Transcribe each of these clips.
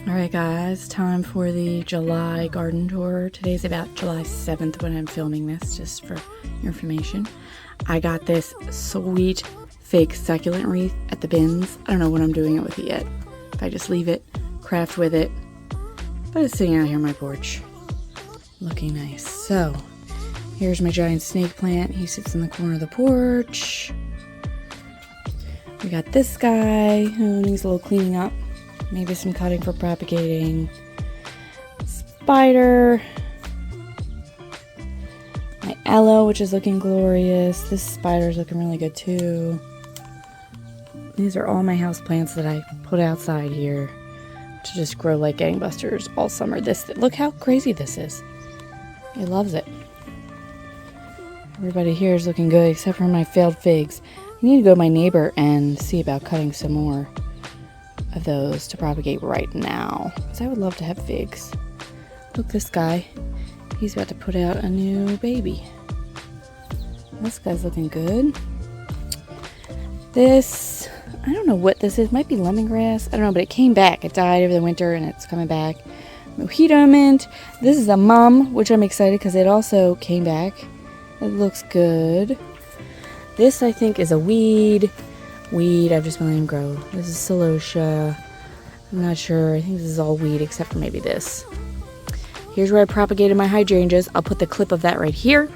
Alright guys, time for the July garden tour. Today's about July 7th when I'm filming this, just for your information. I got this sweet fake succulent wreath at the bins. I don't know what I'm doing it with it yet. If I just leave it, craft with it. But it's sitting out here on my porch. Looking nice. So, here's my giant snake plant. He sits in the corner of the porch. We got this guy who needs a little cleaning up. Maybe some cutting for propagating. Spider. My aloe, which is looking glorious. This spider's looking really good too. These are all my house plants that I put outside here to just grow like gangbusters all summer. Look how crazy this is. He loves it. Everybody here is looking good except for my failed figs. I need to go to my neighbor and see about cutting some more of those to propagate right now, because I would love to have figs. Look, this guy, he's about to put out a new baby. This guy's looking good. This, I don't know what this is, might be lemongrass, I don't know, but it came back. It died over the winter and it's coming back. Mojito mint. This is a mum, which I'm excited because it also came back. It looks good. This I think is a weed. I've just been letting him grow. This is celosia. I'm not sure. I think this is all weed except for maybe this. Here's where I propagated my hydrangeas. I'll put the clip of that right here.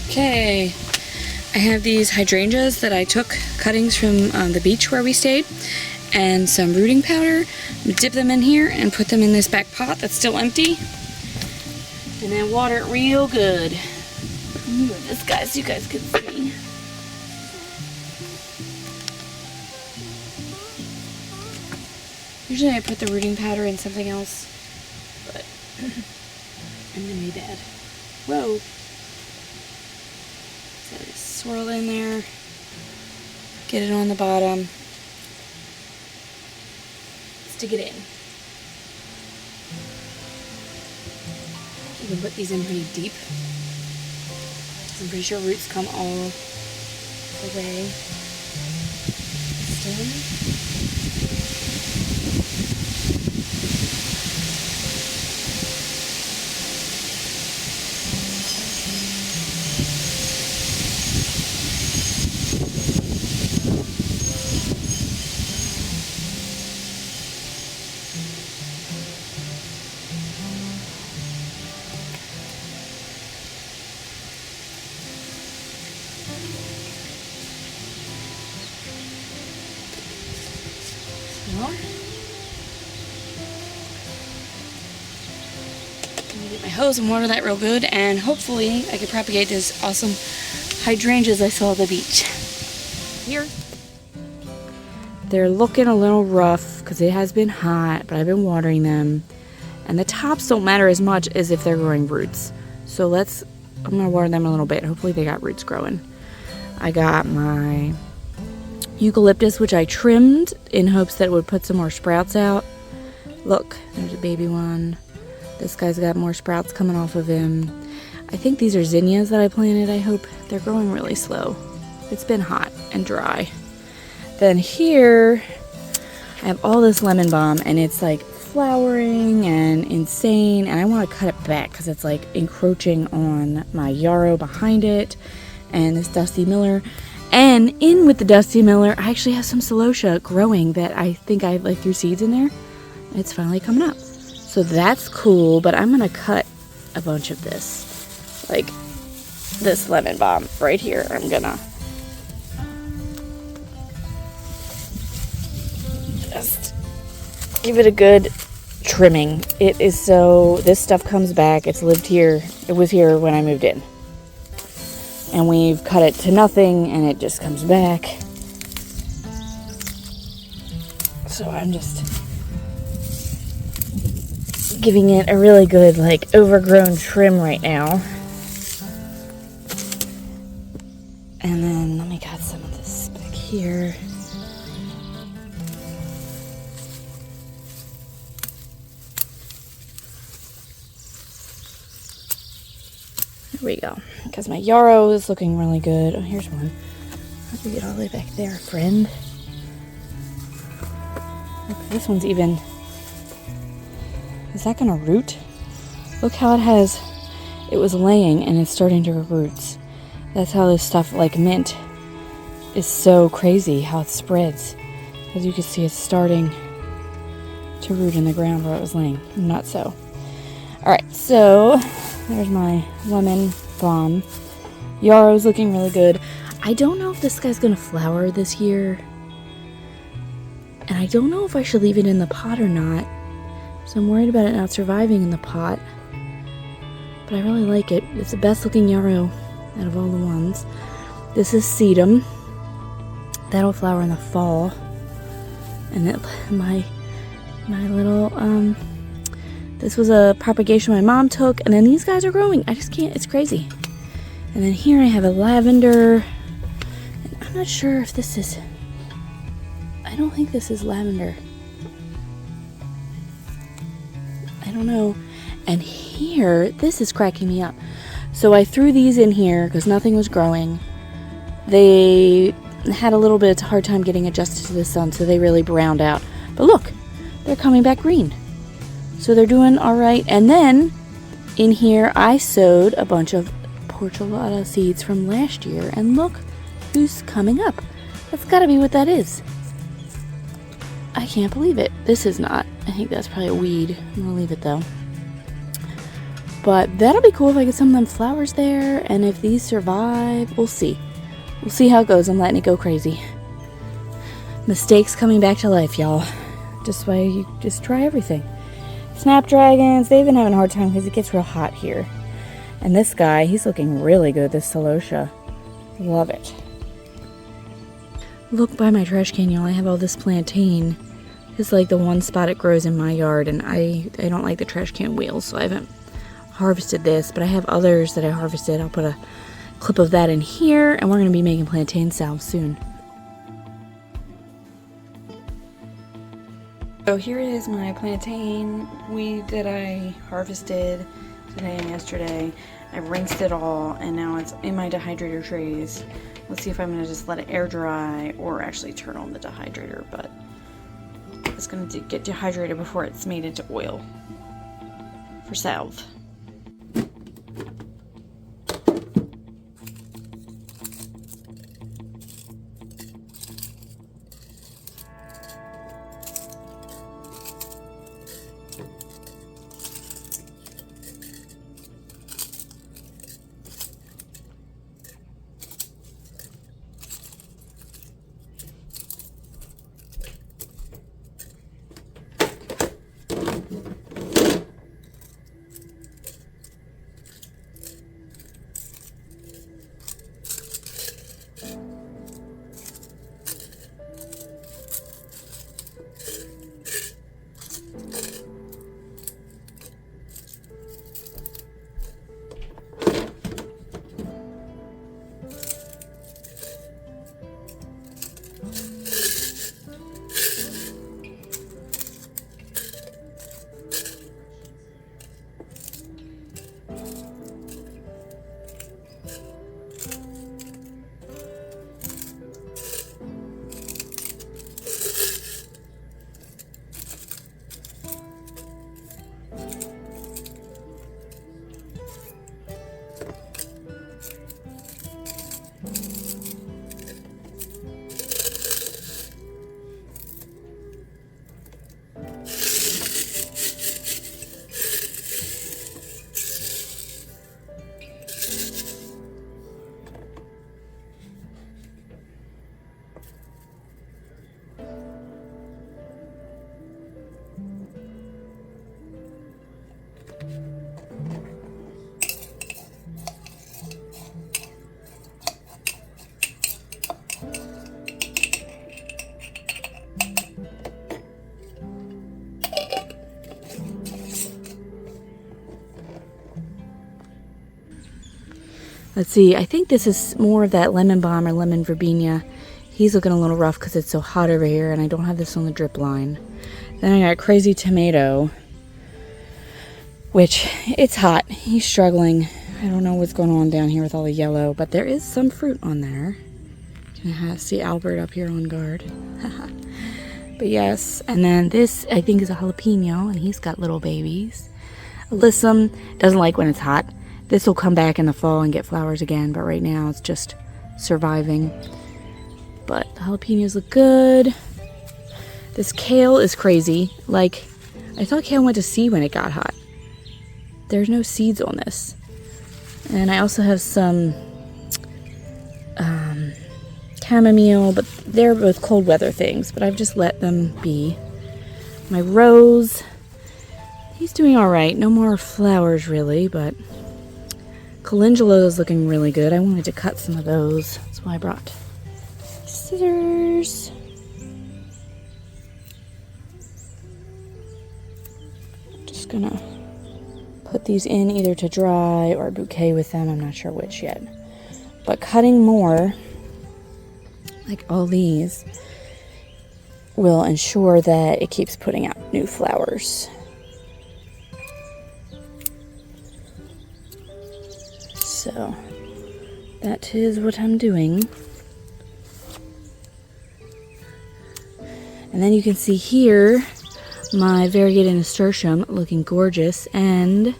Okay, I have these hydrangeas that I took cuttings from the beach where we stayed, and some rooting powder. I'm gonna dip them in here and put them in this back pot that's still empty, and then water it real good. Move this guy so you guys can see. Usually I put the rooting powder in something else, but I'm gonna be bad. Whoa. So just swirl in there, get it on the bottom, stick it in. You can put these in pretty deep. I'm pretty sure roots come all the way. Stem. Well, I'm gonna get my hose and water that real good, and hopefully I can propagate those awesome hydrangeas I saw at the beach. Here. They're looking a little rough because it has been hot, but I've been watering them. And the tops don't matter as much as if they're growing roots. So I'm gonna water them a little bit. Hopefully they got roots growing. I got my eucalyptus, which I trimmed in hopes that it would put some more sprouts out. Look, there's a baby one. This guy's got more sprouts coming off of him. I think these are zinnias that I planted. I hope they're growing really slow. It's been hot and dry. Then here, I have all this lemon balm, and it's like flowering and insane, and I want to cut it back because it's like encroaching on my yarrow behind it, and this Dusty Miller. And in with the Dusty Miller, I actually have some celosia growing that I think I threw seeds in there. It's finally coming up. So that's cool, but I'm going to cut a bunch of this. Like this lemon balm right here. I'm going to just give it a good trimming. This stuff comes back. It's lived here. It was here when I moved in. And we've cut it to nothing, and it just comes back. So I'm just giving it a really good, overgrown trim right now. And then let me got some of this back here. There we go. Because my yarrow is looking really good. Oh, here's one. How do we get all the way back there, friend? Look, this one's even... Is that gonna root? Look how it was laying and it's starting to grow roots. That's how this stuff like mint is so crazy, how it spreads. As you can see, it's starting to root in the ground where it was laying. Not so. Alright, so there's my lemon balm. Yarrow's looking really good. I don't know if this guy's gonna flower this year. And I don't know if I should leave it in the pot or not. So I'm worried about it not surviving in the pot. But I really like it. It's the best looking yarrow out of all the ones. This is sedum. That'll flower in the fall. And my little, this was a propagation my mom took. And then these guys are growing. I just can't, it's crazy. And then here I have a lavender. And I'm not sure if this is, I don't think this is lavender. I don't know. And here, this is cracking me up. So I threw these in here because nothing was growing. They had a little bit of a hard time getting adjusted to the sun, so they really browned out. But look, they're coming back green. So they're doing all right. And then in here, I sowed a bunch of portulata seeds from last year. And look who's coming up. That's got to be what that is. I can't believe it. This is not. I think that's probably a weed. I'm going to leave it though. But that'll be cool if I get some of them flowers there. And if these survive, we'll see. We'll see how it goes. I'm letting it go crazy. Mistakes coming back to life, y'all. Just why you just try everything. Snapdragons, they've been having a hard time because it gets real hot here. And this guy, he's looking really good, this celosia. Love it. Look by my trash can, y'all. I have all this plantain. It's like the one spot it grows in my yard, and I don't like the trash can wheels, so I haven't harvested this, but I have others that I harvested. I'll put a clip of that in here, and we're going to be making plantain salve soon. So here is my plantain weed that I harvested today and yesterday. I rinsed it all, and now it's in my dehydrator trays. Let's see if I'm going to just let it air dry or actually turn on the dehydrator, but it's going to get dehydrated before it's made into oil for salve. Let's see, I think this is more of that lemon balm or lemon verbena. He's looking a little rough because it's so hot over here and I don't have this on the drip line. Then I got crazy tomato, which it's hot. He's struggling. I don't know what's going on down here with all the yellow, but there is some fruit on there. I see Albert up here on guard. But yes, and then this I think is a jalapeno and he's got little babies. Alyssum doesn't like when it's hot. This will come back in the fall and get flowers again, but right now it's just surviving. But the jalapenos look good. This kale is crazy. Like, I thought kale went to seed when it got hot. There's no seeds on this. And I also have some chamomile, but they're both cold weather things, but I've just let them be. My rose, he's doing all right. No more flowers really, but calendula is looking really good. I wanted to cut some of those. That's why I brought scissors. Just gonna put these in either to dry or bouquet with them. I'm not sure which yet. But cutting more, like all these, will ensure that it keeps putting out new flowers. So that is what I'm doing. And then you can see here my variegated nasturtium looking gorgeous, and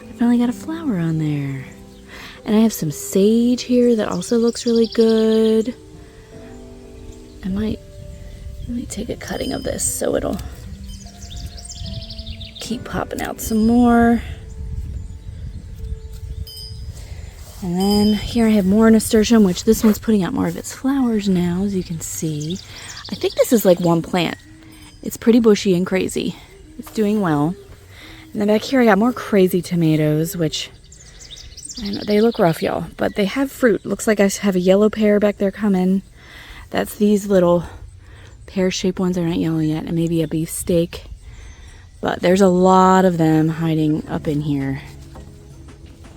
I finally got a flower on there. And I have some sage here that also looks really good. Let me take a cutting of this so it'll keep popping out some more. And then here I have more nasturtium, which this one's putting out more of its flowers now, as you can see. I think this is like one plant. It's pretty bushy and crazy. It's doing well. And then back here I got more crazy tomatoes, which I know they look rough, y'all, but they have fruit. Looks like I have a yellow pear back there coming. That's these little pear-shaped ones. They're not yellow yet, and maybe a beefsteak. But there's a lot of them hiding up in here.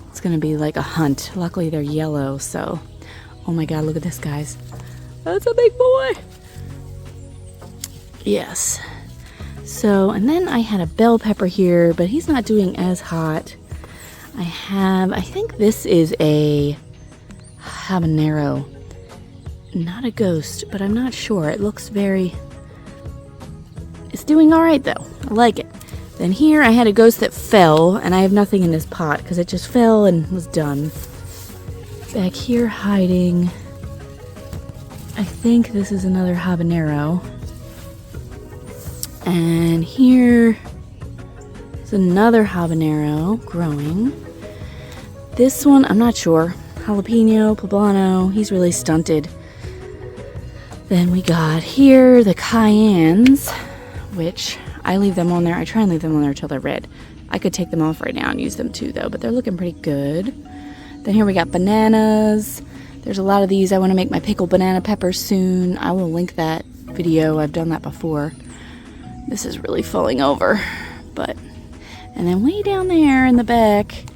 It's gonna be like a hunt. Luckily they're yellow, so oh my god, look at this, guys. That's a big boy. Yes. So, and then I had a bell pepper here, but he's not doing as hot. I think this is a habanero. Not a ghost, but I'm not sure. It looks it's doing all right though. I like it. Then here I had a ghost that fell, and I have nothing in this pot because it just fell and was done. Back here hiding, I think this is another habanero. And here is another habanero growing. This one, I'm not sure. Jalapeno, poblano, he's really stunted. Then we got here the cayennes, which I leave them on there. I try and leave them on there until they're red. I could take them off right now and use them too, though, but they're looking pretty good. Then here we got bananas. There's a lot of these. I want to make my pickled banana peppers soon. I will link that video. I've done that before. This is really falling over, but, and then way down there in the back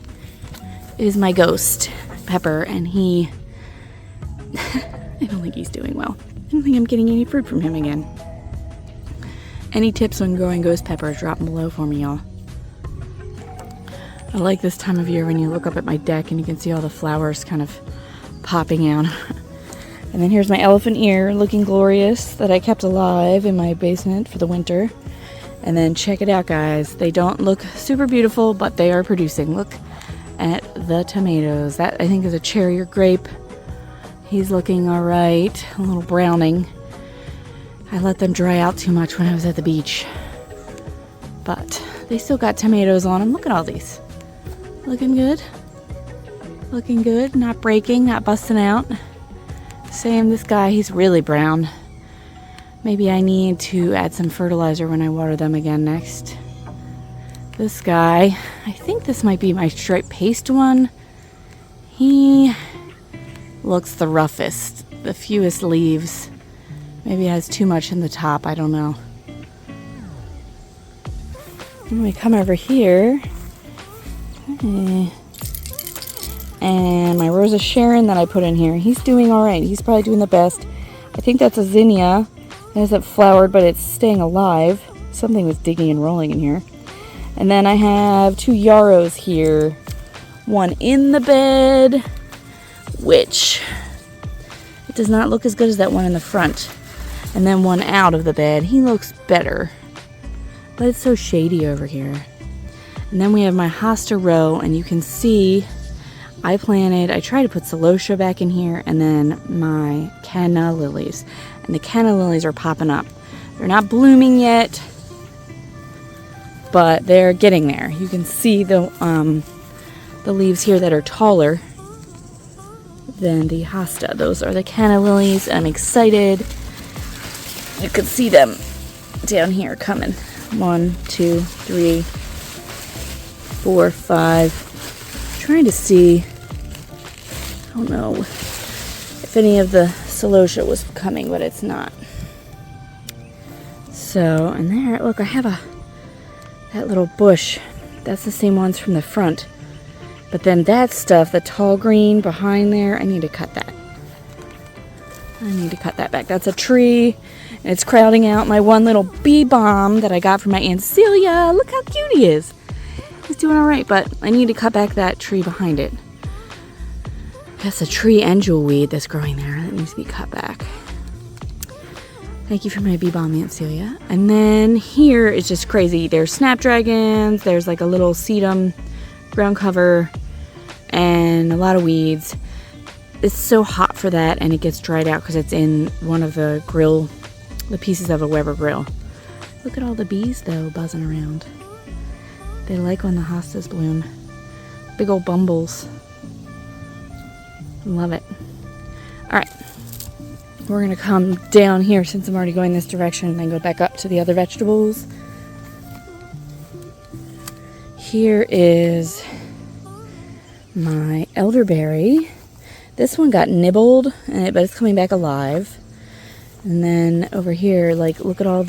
is my ghost pepper, and I don't think he's doing well. I don't think I'm getting any fruit from him again. Any tips on growing ghost peppers, drop them below for me, y'all. I like this time of year when you look up at my deck and you can see all the flowers kind of popping out. And then here's my elephant ear looking glorious that I kept alive in my basement for the winter. And then check it out, guys. They don't look super beautiful, but they are producing. Look at the tomatoes. That I think is a cherry or grape. He's looking all right. A little browning. I let them dry out too much when I was at the beach. But they still got tomatoes on them. Look at all these. Looking good. Looking good. Not breaking, not busting out. Same, this guy, he's really brown. Maybe I need to add some fertilizer when I water them again next. This guy, I think this might be my striped paste one. He looks the roughest, the fewest leaves. Maybe it has too much in the top, I don't know. When we come over here, And my Rosa Sharon that I put in here, he's doing all right. He's probably doing the best. I think that's a zinnia. It hasn't flowered, but it's staying alive. Something was digging and rolling in here. And then I have 2 yarrows here. One in the bed, which it does not look as good as that one in the front. And then one out of the bed. He looks better, but it's so shady over here. And then we have my hosta row, and you can see I tried to put celosia back in here, and then my canna lilies. And the canna lilies are popping up. They're not blooming yet, but they're getting there. You can see the leaves here that are taller than the hosta. Those are the canna lilies. I'm excited. You can see them down here coming. 1, 2, 3, 4, 5. I'm trying to see, I don't know if any of the celosia was coming, but it's not. So, and there, look, I have that little bush. That's the same ones from the front. But then that stuff, the tall green behind there, I need to cut that. I need to cut that back. That's a tree, and it's crowding out my one little bee balm that I got from my Aunt Celia. Look how cute he is. He's doing all right, but I need to cut back that tree behind it. That's a tree and jewelweed that's growing there. That needs to be cut back. Thank you for my bee balm, Aunt Celia. And then here is just crazy. There's snapdragons. There's like a little sedum ground cover and a lot of weeds. It's so hot for that, and it gets dried out because it's in one of the pieces of a Weber grill. Look at all the bees, though, buzzing around. They like when the hostas bloom. Big old bumbles. Love it. All right. We're going to come down here since I'm already going this direction, and then go back up to the other vegetables. Here is my elderberry. This one got nibbled, but it's coming back alive. And then over here, like, look at all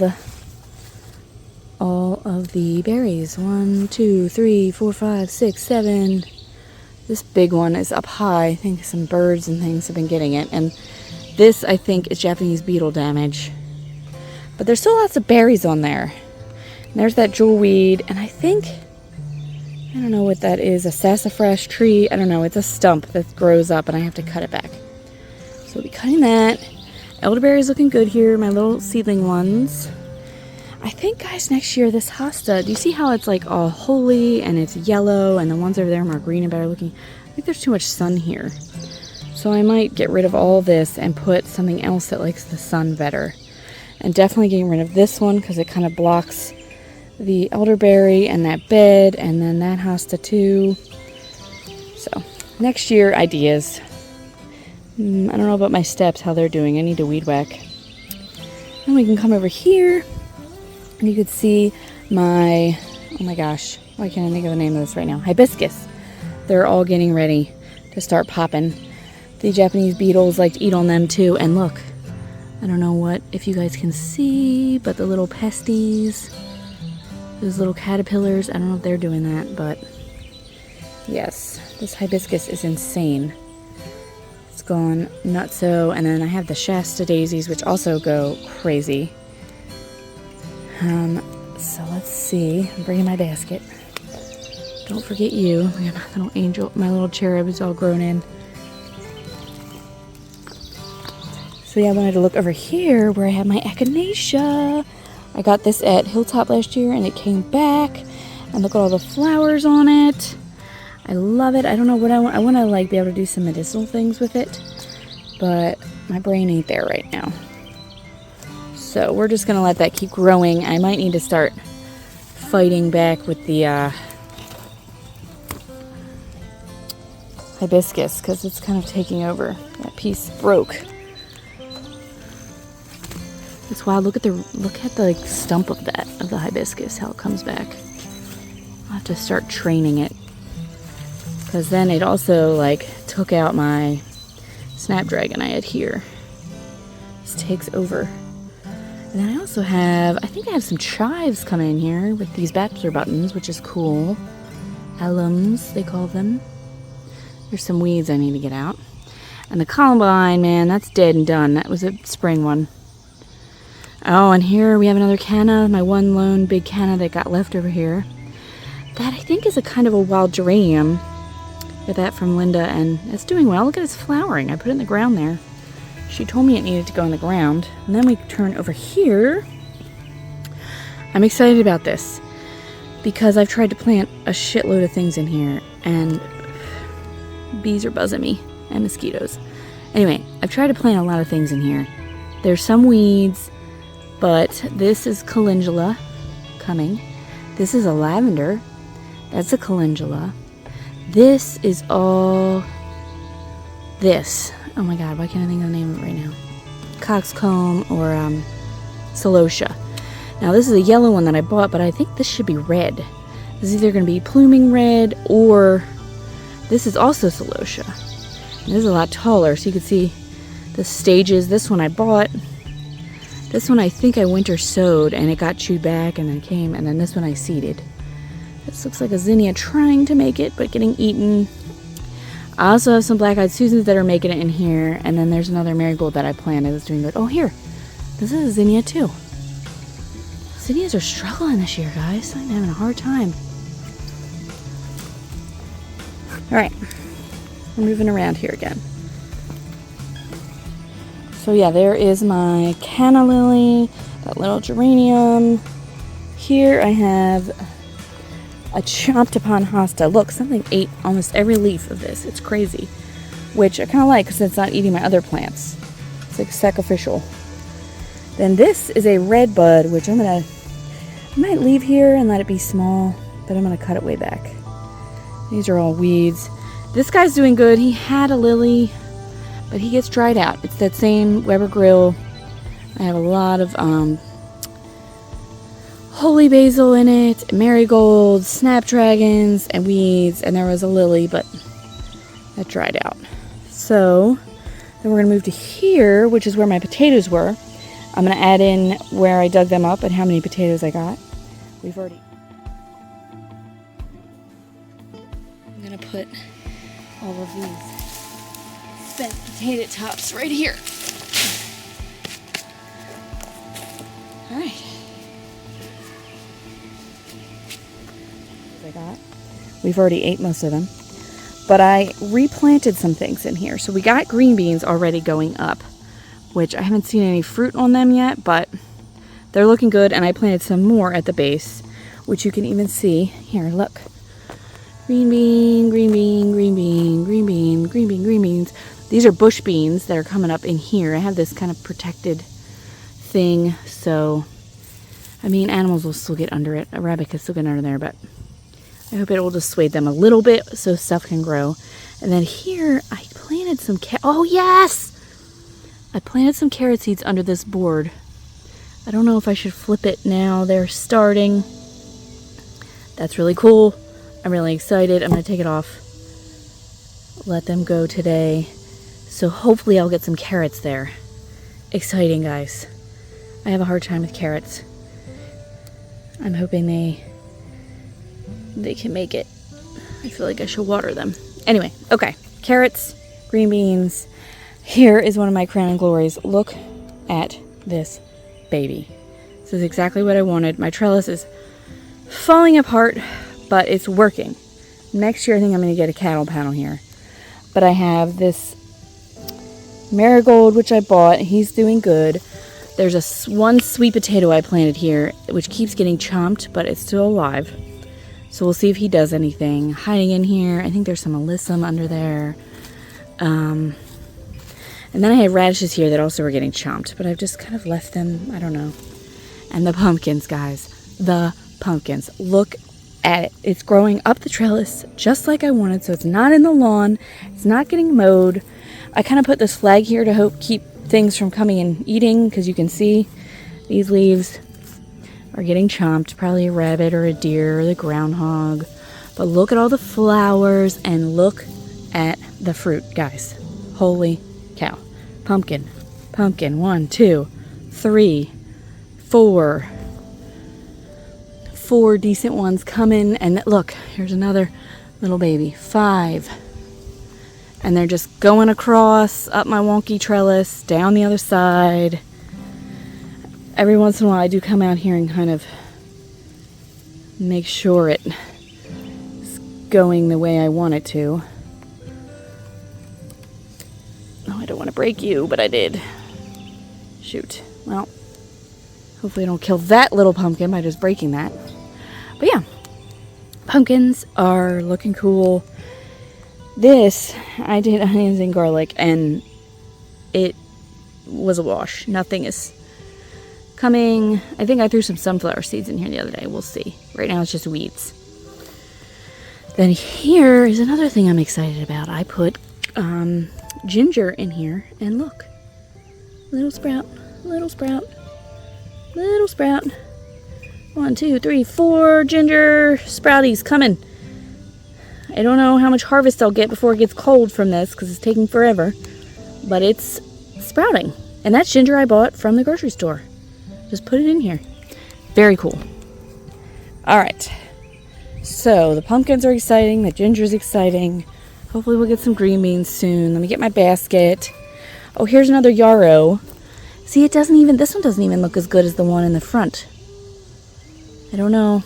of the berries. 1, 2, 3, 4, 5, 6, 7. This big one is up high. I think some birds and things have been getting it. And this, I think, is Japanese beetle damage. But there's still lots of berries on there. And there's that jewelweed, and I think, I don't know what that is, a sassafras tree. I don't know. It's a stump that grows up, and I have to cut it back. So we'll be cutting that. Elderberry's looking good here, my little seedling ones. I think, guys, next year, this hosta, do you see how it's like all holy and it's yellow, and the ones over there are more green and better looking? I think there's too much sun here. So I might get rid of all this and put something else that likes the sun better. And definitely getting rid of this one because it kind of blocks the elderberry and that bed, and then that hosta too. So next year, ideas. I don't know about my steps, how they're doing. I need to weed whack. Then we can come over here, and you could see my, oh my gosh, why can't I think of the name of this right now? Hibiscus. They're all getting ready to start popping. The Japanese beetles like to eat on them too. And look, I don't know if you guys can see, but the little pesties, those little caterpillars, I don't know if they're doing that, but yes, this hibiscus is insane. It's gone nutso. And then I have the Shasta daisies, which also go crazy. So let's see. I'm bringing my basket. Don't forget you. My little angel, my little cherub is all grown in. So yeah, I wanted to look over here where I have my echinacea. I got this at Hilltop last year, and it came back. And look at all the flowers on it. I love it. I don't know what I want. I want to like be able to do some medicinal things with it, but my brain ain't there right now. So we're just gonna let that keep growing. I might need to start fighting back with the hibiscus because it's kind of taking over. That piece broke. It's wild. Look at the like stump of the hibiscus, how it comes back. I'll have to start training it, because then it also like took out my snapdragon I had here. This takes over. And then I also have, I think I have some chives coming in here with these bachelor buttons, which is cool. Alums, they call them. There's some weeds I need to get out. And the columbine, man, that's dead and done. That was a spring one. Oh, and here we have another canna, my one lone big canna that got left over here. That I think is a kind of a wild geranium. Got that from Linda, and it's doing well. Look at its flowering. I put it in the ground there. She told me it needed to go in the ground. And then we turn over here. I'm excited about this because I've tried to plant a shitload of things in here, and bees are buzzing me, and mosquitoes. Anyway, I've tried to plant a lot of things in here. There's some weeds, but this is calendula coming. This is a lavender. That's a calendula. This is all this. Oh my god, why can't I think of the name of it right now? Coxcomb or celosia. Now this is a yellow one that I bought, but I think this should be red. This is either going to be pluming red, or this is also celosia. And this is a lot taller, so you can see the stages. This one I bought. This one I think I winter sowed, and it got chewed back and then came, and then this one I seeded. This looks like a zinnia trying to make it, but getting eaten. I also have some black-eyed Susans that are making it in here, and then there's another marigold that I planted that's doing good. Oh, here. This is a zinnia, too. Zinnias are struggling this year, guys. I'm having a hard time. Alright. We're moving around here again. So, yeah, there is my canna lily, that little geranium. Here I have a chopped upon hosta. Look, something ate almost every leaf of this. It's crazy. Which I kind of like because it's not eating my other plants. It's like sacrificial. Then this is a red bud, which I might leave here and let it be small, but I'm going to cut it way back. These are all weeds. This guy's doing good. He had a lily, but he gets dried out. It's that same Weber grill. I have a lot of holy basil in it, marigolds, snapdragons, and weeds, and there was a lily, but that dried out. So then we're going to move to here, which is where my potatoes were. I'm going to add in where I dug them up and how many potatoes I got. I'm going to put all of these spent potato tops right here. All right. I got. We've already ate most of them. But I replanted some things in here. So we got green beans already going up, which I haven't seen any fruit on them yet, but they're looking good. And I planted some more at the base, which you can even see. Here, look. Green bean, green bean, green bean, green bean, green bean, green beans. These are bush beans that are coming up in here. I have this kind of protected thing, so, I mean, animals will still get under it. A rabbit can still get under there, but I hope it will dissuade them a little bit so stuff can grow. And then here, I planted some oh yes! I planted some carrot seeds under this board. I don't know if I should flip it now. They're starting. That's really cool. I'm really excited. I'm going to take it off. Let them go today. So hopefully I'll get some carrots there. Exciting, guys. I have a hard time with carrots. I'm hoping they can make it. I feel like I should water them. Anyway, okay. Carrots, green beans. Here is one of my crowning glories. Look at this baby. This is exactly what I wanted. My trellis is falling apart, but it's working. Next year I think I'm going to get a cattle panel here. But I have this marigold, which I bought. He's doing good. There's one sweet potato I planted here, which keeps getting chomped, but it's still alive. So we'll see if he does anything. Hiding in here, I think there's some alyssum under there. And then I have radishes here that also were getting chomped, but I've just kind of left them, I don't know. And the pumpkins, guys. The pumpkins. Look at it. It's growing up the trellis just like I wanted, so it's not in the lawn. It's not getting mowed. I kind of put this flag here to keep things from coming and eating, because you can see these leaves are getting chomped. Probably a rabbit or a deer or the groundhog. But look at all the flowers and look at the fruit, guys. Holy cow. Pumpkin. Pumpkin. 1, 2, 3, 4. 4 decent ones coming. And look, here's another little baby. 5. And they're just going across, up my wonky trellis, down the other side. Every once in a while I do come out here and kind of make sure it's going the way I want it to. Oh, I don't want to break you, but I did. Shoot. Well, hopefully I don't kill that little pumpkin by just breaking that. But yeah, pumpkins are looking cool. This, I did onions and garlic, and it was a wash. Nothing is coming. I think I threw some sunflower seeds in here the other day. We'll see. Right now it's just weeds. Then here is another thing I'm excited about. I put ginger in here, and look. Little sprout, little sprout, little sprout. 1, 2, 3, 4 ginger sprouties coming. I don't know how much harvest I'll get before it gets cold from this because it's taking forever. But it's sprouting. And that's ginger I bought from the grocery store. Just put it in here. Very cool. Alright. So the pumpkins are exciting. The ginger's exciting. Hopefully we'll get some green beans soon. Let me get my basket. Oh, here's another yarrow. See, this one doesn't even look as good as the one in the front. I don't know.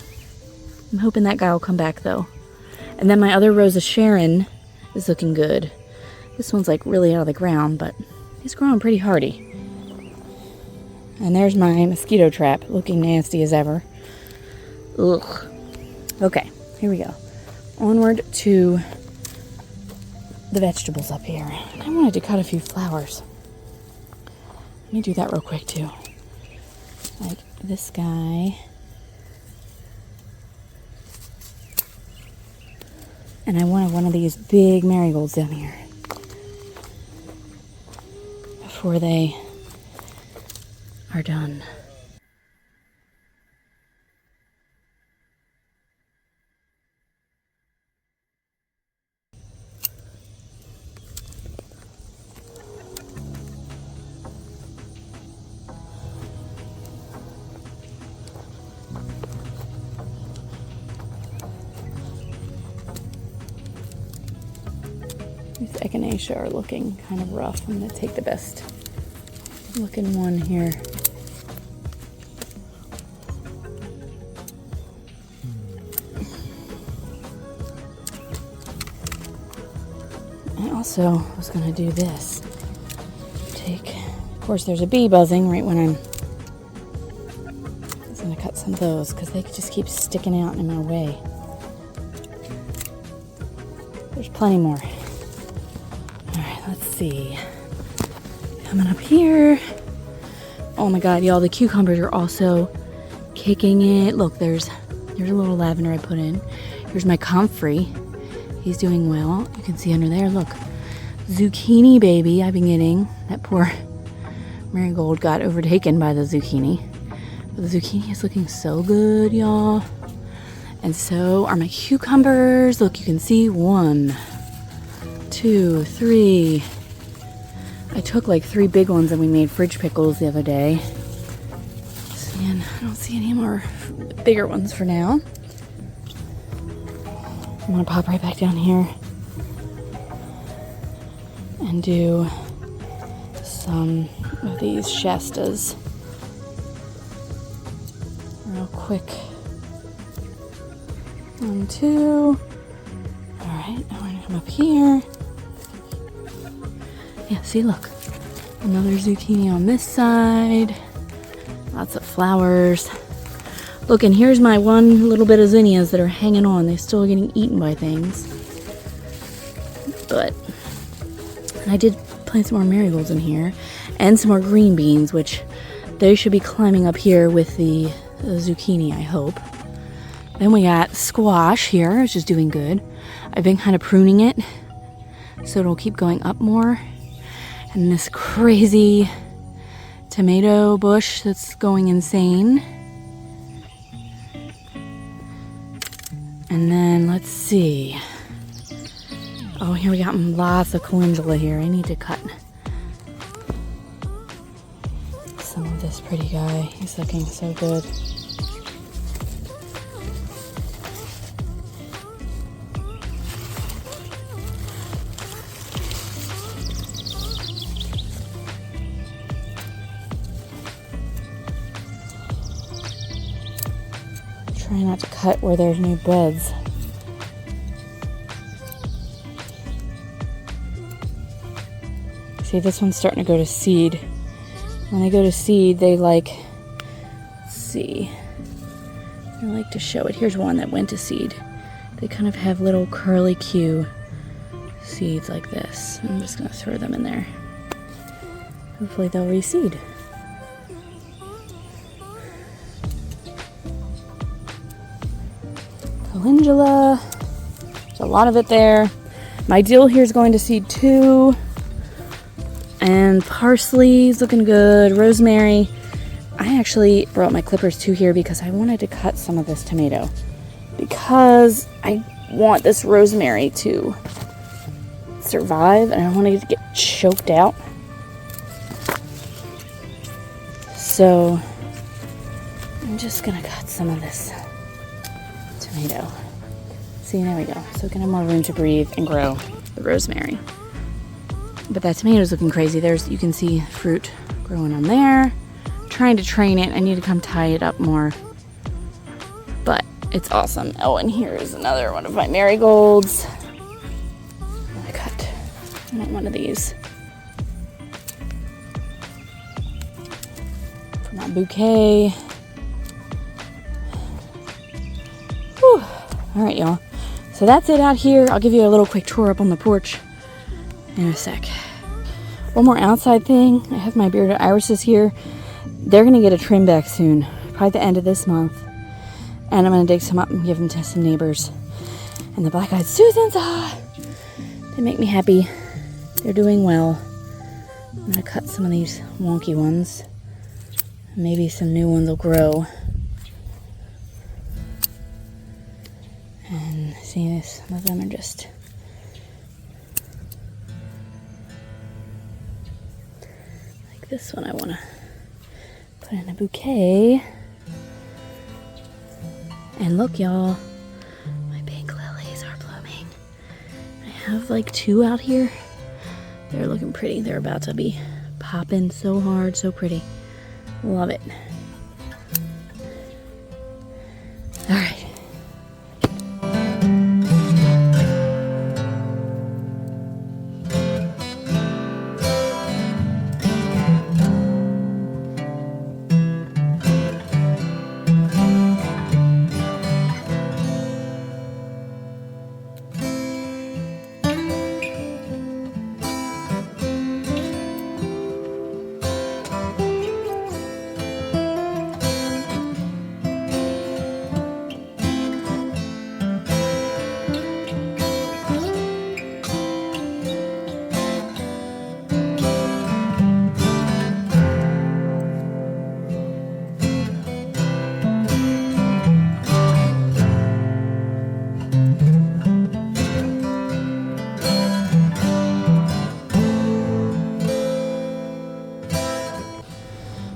I'm hoping that guy will come back though. And then my other Rose of Sharon is looking good. This one's like really out of the ground, but he's growing pretty hardy. And there's my mosquito trap, looking nasty as ever. Ugh. Okay, here we go. Onward to the vegetables up here. I wanted to cut a few flowers. Let me do that real quick too. Like this guy. And I wanted one of these big marigolds down here before they are done. These echinacea are looking kind of rough. I'm going to take the best looking one here. I also was going to do this. Of course there's a bee buzzing right when I was going to cut some of those because they just keep sticking out in my way. There's plenty more. Let's see. Coming up here. Oh my god, y'all, the cucumbers are also kicking it. Look, there's a little lavender I put in. Here's my comfrey. He's doing well. You can see under there, look. Zucchini baby I've been getting. That poor marigold got overtaken by the zucchini. But the zucchini is looking so good, y'all. And so are my cucumbers. Look, you can see 1, 2, 3. I took like 3 big ones and we made fridge pickles the other day. And I don't see any more bigger ones for now. I'm gonna pop right back down here and do some of these Shastas real quick. 1, 2. Alright, now we're gonna come up here. Yeah, see, look. Another zucchini on this side. Lots of flowers. Look, and here's my one little bit of zinnias that are hanging on. They're still getting eaten by things. But I did plant some more marigolds in here. And some more green beans, which they should be climbing up here with the zucchini, I hope. Then we got squash here, which is doing good. I've been kind of pruning it so it'll keep going up more. And this crazy tomato bush that's going insane. And then let's see. Oh, here we got lots of calendula here. I need to cut some of this pretty guy. He's looking so good. Try not to cut where there's new beds. See, this one's starting to go to seed. When they go to seed, they like, let's see, I like to show it. Here's one that went to seed. They kind of have little curly Q seeds like this. I'm just gonna throw them in there. Hopefully they'll reseed. Calendula, there's a lot of it there. My dill here is going to seed too. And parsley is looking good. Rosemary. I actually brought my clippers too here because I wanted to cut some of this tomato because I want this rosemary to survive and I don't want it to get choked out. So I'm just gonna cut some of this tomato. See, there we go. So it can have more room to breathe and grow the rosemary. But that tomato's looking crazy. You can see fruit growing on there. Trying to train it. I need to come tie it up more. But it's awesome. Oh, and here is another one of my marigolds. I'm gonna cut. I want one of these for my bouquet. Whew. All right, y'all. So that's it out here. I'll give you a little quick tour up on the porch in a sec. One more outside thing. I have my bearded irises here. They're gonna get a trim back soon, probably the end of this month. And I'm gonna dig some up and give them to some neighbors. And the black-eyed Susans, they make me happy. They're doing well. I'm gonna cut some of these wonky ones. Maybe some new ones will grow. And see this, some of them are just like this one I wanna put in a bouquet. And look, y'all, my pink lilies are blooming. I have like 2 out here. They're looking pretty. They're about to be popping so hard, so pretty. Love it. All right.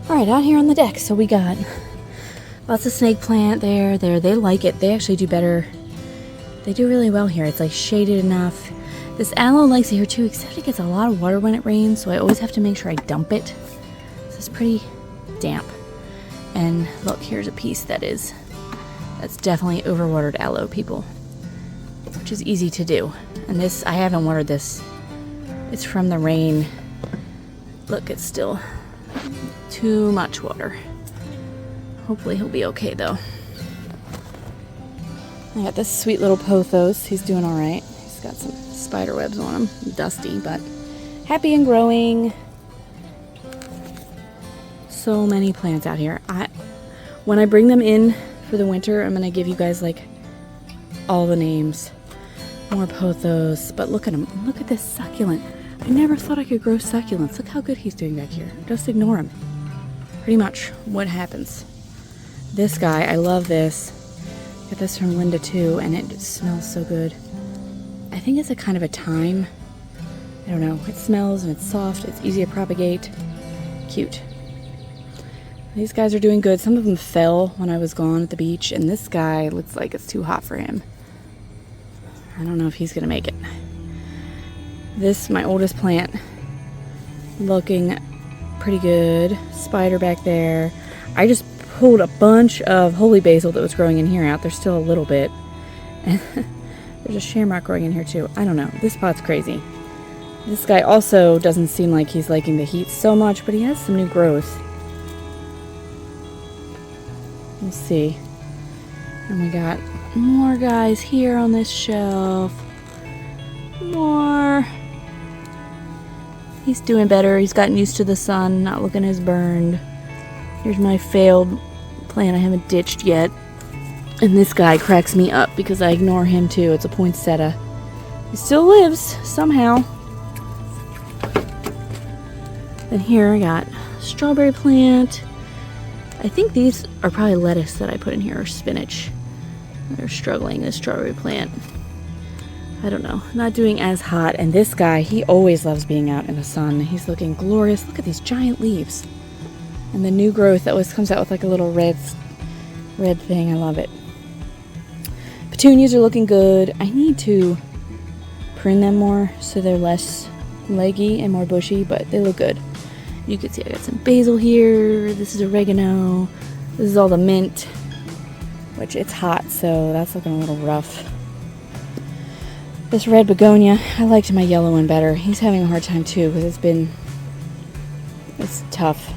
Alright, out here on the deck, so we got lots of snake plant there. They like it. They actually do better. They do really well here. It's like shaded enough. This aloe likes it here too, except it gets a lot of water when it rains, so I always have to make sure I dump it. So it's pretty damp. And look, here's a piece that's definitely overwatered aloe, people, which is easy to do. And this, I haven't watered this. It's from the rain. Look, it's still too much water. Hopefully he'll be okay though. I got this sweet little pothos. He's doing all right. He's got some spider webs on him. Dusty, but happy and growing. So many plants out here. When I bring them in for the winter, I'm gonna give you guys like all the names. More pothos, but look at him. Look at this succulent. I never thought I could grow succulents. Look how good he's doing back here. Just ignore him. Pretty much what happens. This guy, I love this. Got this from Linda too, and it smells so good. I think it's a kind of a thyme. I don't know. It smells and it's soft. It's easy to propagate. Cute. These guys are doing good. Some of them fell when I was gone at the beach, and this guy looks like it's too hot for him. I don't know if he's gonna make it. This, my oldest plant, looking pretty good. Spider back there. I just pulled a bunch of holy basil that was growing in here out. There's still a little bit. And there's a shamrock growing in here too. I don't know. This pot's crazy. This guy also doesn't seem like he's liking the heat so much, but he has some new growth. We'll see. And we got more guys here on this shelf. More. He's doing better. He's gotten used to the sun, not looking as burned. Here's my failed plant I haven't ditched yet. And this guy cracks me up because I ignore him too. It's a poinsettia. He still lives somehow. And here I got strawberry plant. I think these are probably lettuce that I put in here, or spinach. They're struggling, this strawberry plant. I don't know, not doing as hot. And this guy, he always loves being out in the sun. He's looking glorious. Look at these giant leaves. And the new growth that always comes out with like a little red thing. I love it. Petunias are looking good. I need to prune them more so they're less leggy and more bushy, but they look good. You can see I got some basil here. This is oregano. This is all the mint, which it's hot, so that's looking a little rough. This red begonia, I liked my yellow one better. He's having a hard time too because it's tough.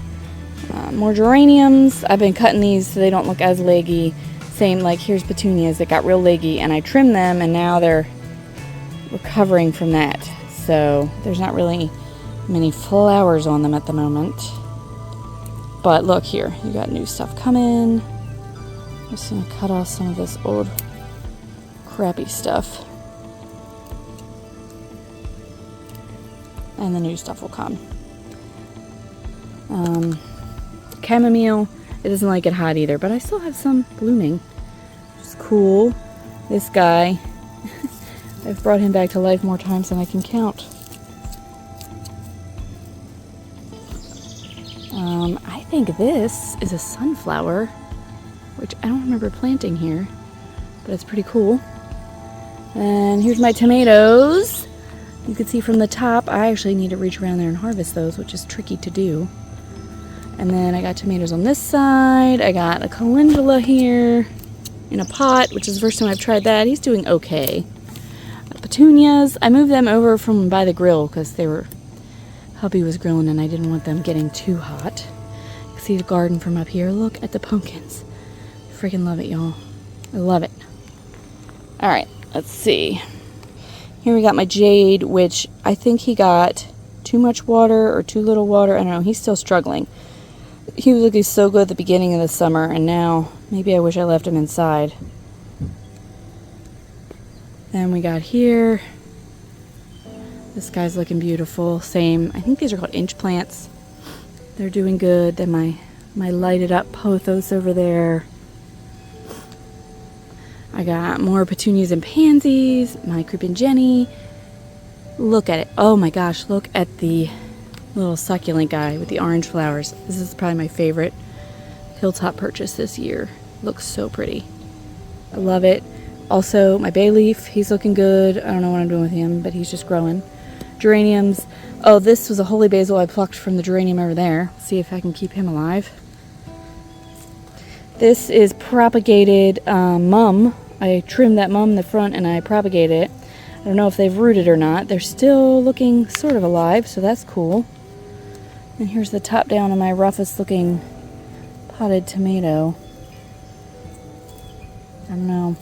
More geraniums. I've been cutting these so they don't look as leggy. Same, like here's petunias that got real leggy, and I trimmed them, and now they're recovering from that. So there's not really many flowers on them at the moment. But look here, you got new stuff coming. I'm just gonna cut off some of this old crappy stuff. And the new stuff will come. Chamomile, it doesn't like it hot either, but I still have some blooming, which is cool. This guy, I've brought him back to life more times than I can count. I think this is a sunflower, which I don't remember planting here, but it's pretty cool. And here's my tomatoes. You can see from the top, I actually need to reach around there and harvest those, which is tricky to do. And then I got tomatoes on this side. I got a calendula here in a pot, which is the first time I've tried that. He's doing okay. Petunias, I moved them over from by the grill because hubby was grilling and I didn't want them getting too hot. You can see the garden from up here. Look at the pumpkins. Freaking love it, y'all. I love it. All right, let's see. Here we got my jade, which I think he got too much water or too little water. I don't know. He's still struggling. He was looking so good at the beginning of the summer, and now maybe I wish I left him inside. Then we got here. This guy's looking beautiful. Same. I think these are called inch plants. They're doing good. Then my lighted up pothos over there. I got more petunias and pansies, my creeping Jenny. Look at it. Oh my gosh, look at the little succulent guy with the orange flowers. This is probably my favorite hilltop purchase this year. Looks so pretty. I love it. Also, my bay leaf, he's looking good. I don't know what I'm doing with him, but he's just growing. Geraniums. Oh, this was a holy basil I plucked from the geranium over there. See if I can keep him alive. This is propagated mum. I trimmed that mum in the front and I propagated it. I don't know if they've rooted or not. They're still looking sort of alive, so that's cool. And here's the top down of my roughest looking potted tomato. I don't know.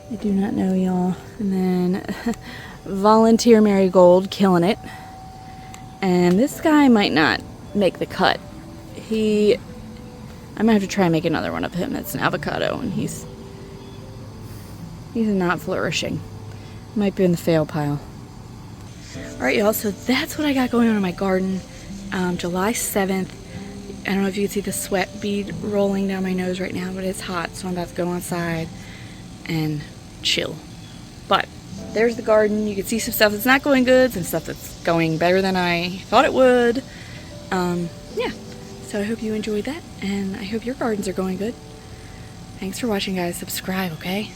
I do not know, y'all. And then volunteer marigold, killing it. And this guy might not make the cut. I might have to try and make another one of him. It's an avocado, and he's not flourishing. Might be in the fail pile. Alright, y'all, so that's what I got going on in my garden. July 7th. I don't know if you can see the sweat bead rolling down my nose right now, but it's hot, so I'm about to go outside and chill. But there's the garden. You can see some stuff that's not going good, some stuff that's going better than I thought it would. Yeah. So I hope you enjoyed that, and I hope your gardens are going good. Thanks for watching, guys. Subscribe, okay?